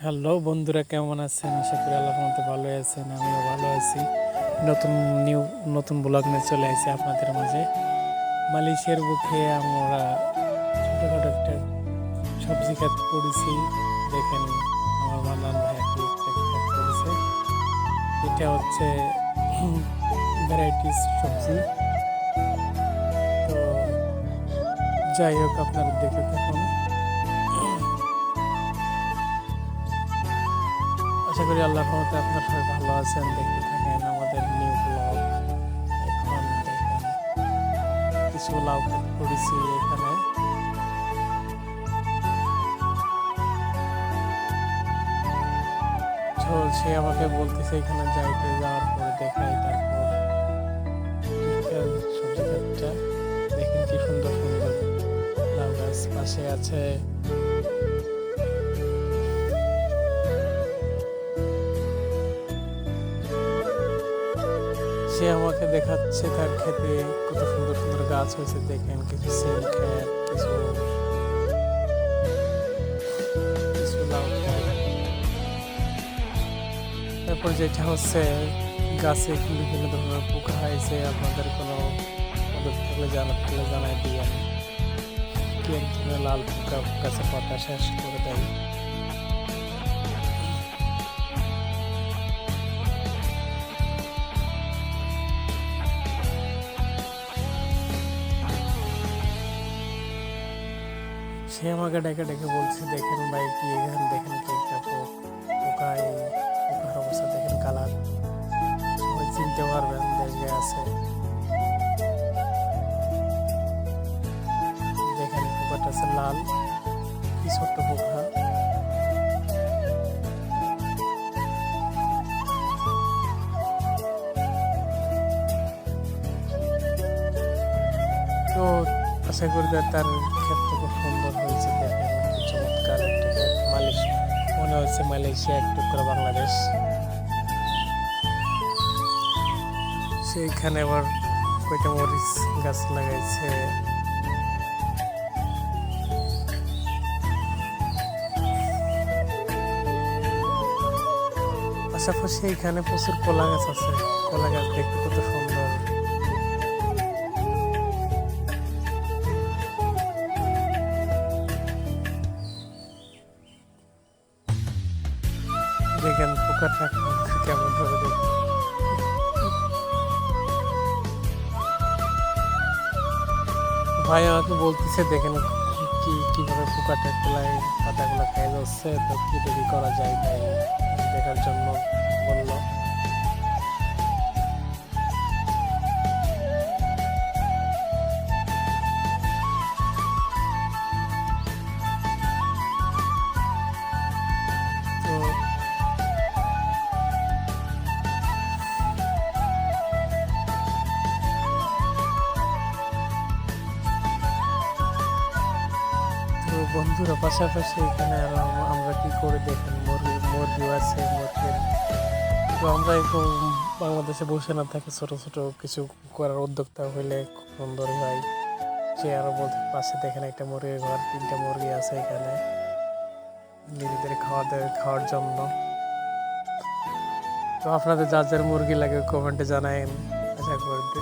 Hello বন্ধুরা, কেমন আছেন? আশা করি আল্লাহর রহমতে ভালো আছেন। আমিও ভালো আছি। নতুন নতুন ব্লগ নিয়ে চলে আসি আপনাদের মাঝে। মালয়েশিয়ার বুকে আমরা ছোটোখাটো একটা সবজি ক্ষেত করেছি। দেখেন, আমার মান্নান ভাই একটা ক্ষেত করেছে। এটা হচ্ছে ভ্যারাইটিস সবজি। তো যাই হোক, আপনারা দেখে থাকুন। আশা করি আল্লাহর রহমতে আপনার সবাই ভালো আছেন। দেখতে থাকেন আমাদের নিউ ব্লগ। এখন দেখেন, কিছু লাউ ক্ষেত করেছি এখানে। তো সে আমাকে বলতেছে এখানে যাইতে, যাওয়ার পরে দেখাই। তারপর সবজি ক্ষেতটা দেখেন, কি সুন্দর সুন্দর লাউ গাছ পাশে আছে। সে আমাকে দেখাচ্ছে তার ক্ষেতে কত সুন্দর সুন্দর গাছ হয়েছে। দেখেন, কিছু সিম ক্ষেত, কিছু কিছু লাউ ক্ষেত। তারপর যেটা হচ্ছে, গাছে বিভিন্ন ধরনের পোকা হয়েছে। আপনাদের কোনো মদত থাকলে জানাই দিয়ে আমি কি এক ধরনের লাল পোকা গাছের পাতা শেষ করে দেয়। সে আমাকে ডেকে ডেকে বলছে, দেখেন ভাই, কি এখানে দেখেন কি একটা পোকায়, পোকার অবস্থা দেখেন, কালার সবাই চিনতে পারবেন, দেখবে আছে। দেখেন, পোকাটা আছে লাল, কি ছোট্ট পোকা। তো আশা করি তার ক্ষেতটা খুব সুন্দর হয়েছে। দেখেন, কি চমৎকার একটা ক্ষেত। মালয়েশিয়া মনে হচ্ছে, মালয়েশিয়া এক টুকরা বাংলাদেশ। সেইখানে আবার কয়টা মরিচ গাছ লাগাইছে। পাশাপাশি এখানে প্রচুর কলা গাছ আছে। কলা গাছ দেখতে কত সুন্দর। দেখেন পোকাটা কেমন ধরে। দেখেন ভাই আমাকে বলতেছে, দেখেন কিভাবে পোকাটা খোলায় পাতাগুলো খেয়ে যাচ্ছে। তো কি দেখি করা যায় তাই দেখার জন্য বললো। তো তো বন্ধুরা, পাশাপাশি এখানে আরো আমরা কি করে, দেখেন মুরগিও আছে। মুরগির তো আমরা একটু বাংলাদেশে বসে না থাকে, ছোট ছোট কিছু করার উদ্যোক্তা হইলে খুব সুন্দর হয়। সে আরো বলতে, পাশে দেখেন একটা মুরগির ঘর, 3টা মুরগি আছে এখানে নিজেদের খাওয়ার জন্য। তো আপনাদের যার যার মুরগি লাগে কমেন্টে জানায়েন। আশা করি। তো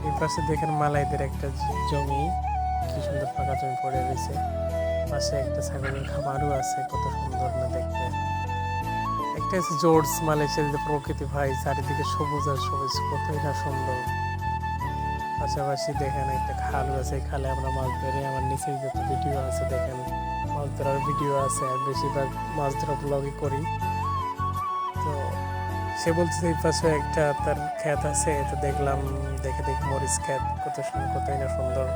এই পাশে দেখেন মালাইদের একটা জমি, কি সুন্দর ফাঁকা জমি পড়ে রয়েছে। পাশে একটা ছাগলের খামারও আছে, কত সুন্দর না দেখতে। একটা আছে জোর্জ, মালয়েশিয়ার যে প্রকৃতি ভাই, চারিদিকে সবুজ আর সবুজ, কতই না সুন্দর। পাশাপাশি দেখেন একটা খালও আছে। এই খালে আমরা মাছ ধরে, আমার নিচে যত ভিডিও আছে দেখেন, মাছ ধরার ভিডিও আছে। আর বেশিরভাগ মাছ ধরা ব্লগই করি। তো সে বলছে এই পাশে একটা তার ক্ষেত আছে। তো দেখলাম, দেখে মরিচ ক্ষেত, কত সুন্দর, কতই না সুন্দর।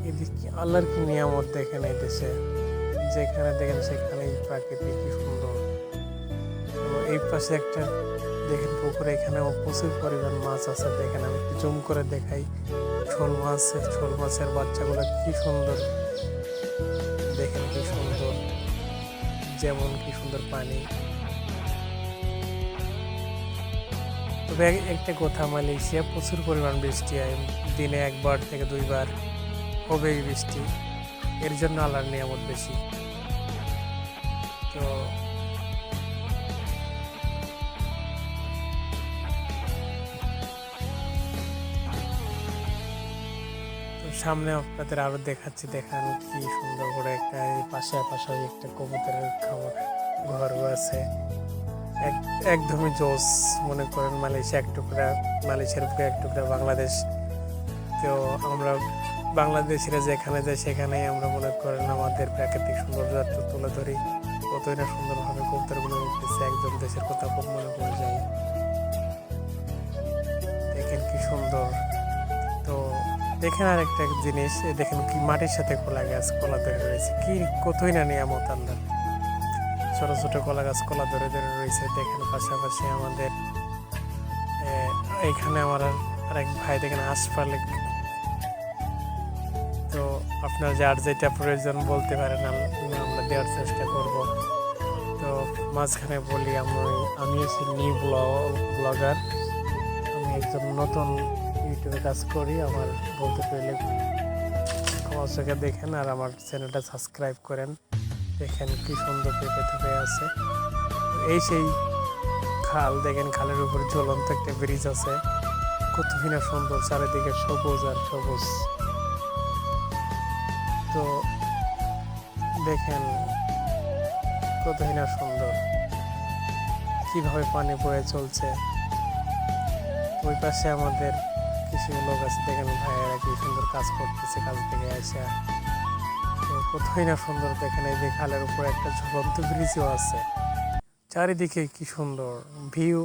এদিকে আল্লাহর কি নিয়ামত দেখেন এই দেশে, যেখানে দেখেন সেখানেই প্রাকৃতিক কি সুন্দর। তো এই পাশে একটা দেখেন পুকুরে, এখানেও প্রচুর পরিমাণ মাছ আছে। দেখেন, আমি একটু জুম করে দেখাই। শোল মাছের বাচ্চাগুলো কি সুন্দর। দেখেন কি সুন্দর, যেমন কি সুন্দর পানি। তো তবে একটা কথা, মালয়েশিয়া প্রচুর পরিমাণ বৃষ্টি হয়, দিনে 1 বার থেকে 2 বার হবেই বৃষ্টি, এর জন্য আল্লাহর নিয়ামত বেশি। তো সামনে আপনাদের আরো দেখাচ্ছি, দেখান কি সুন্দর করে একটা পাশাপাশি একটা কবুতরের খাবার ঘরও আছে। একদমই জোস, মনে করেন মালয়েশিয়া এক টুকরা, মালয়েশিয়ার বুকে এক টুকরা বাংলাদেশ। তো আমরা বাংলাদেশিরা যেখানে যাই সেখানেই আমরা মনে করেন আমাদের প্রাকৃতিক সৌন্দর্য তুলে ধরি। কতই না সুন্দরভাবে কবুতরগুলো উঠতেছে, একদম দেশের কথা খুব মনে পড়ে যায়। দেখেন কি সুন্দর। তো দেখেন আর একটা জিনিস, দেখেন কি মাটির সাথে কলা গাছ কলা ধরে রয়েছে, কি কতই না নিয়ামত আল্লাহ। ছোট ছোট কলা গাছ কলা ধরে ধরে রয়েছে। দেখেন পাশাপাশি আমাদের এইখানে আমার আর এক ভাই দেখেন আশপালে। তো আপনার যার যেটা প্রয়োজন বলতে পারেন, আমরা দেওয়ার চেষ্টা করব। তো মাঝখানে বলি, আমি হচ্ছি নিউ ব্লগার, আমি একজন নতুন ইউটিউবে কাজ করি। আমার বলতে পারলে আমার চোখে দেখেন আর আমার চ্যানেলটা সাবস্ক্রাইব করেন। দেখেন কি সুন্দর পেঁপে থেপে আছে। এই সেই খাল, দেখেন খালের উপর ঝুলন্ত একটা ব্রিজ আছে, কতই না সুন্দর, চারিদিকে সবুজ আর সবুজ। তো দেখেন কতই না সুন্দর কিভাবে পানি বয়ে চলছে। ওই পাশে আমাদের কিছু লোক আছে, দেখেন ভাইয়েরা কি সুন্দর কাজ করতেছে, কাজ থেকে আসে। তো কতই না সুন্দর। দেখেন এই যে খালের উপর একটা ঝুলন্ত ব্রিজও আছে, চারিদিকে কি সুন্দর ভিউ।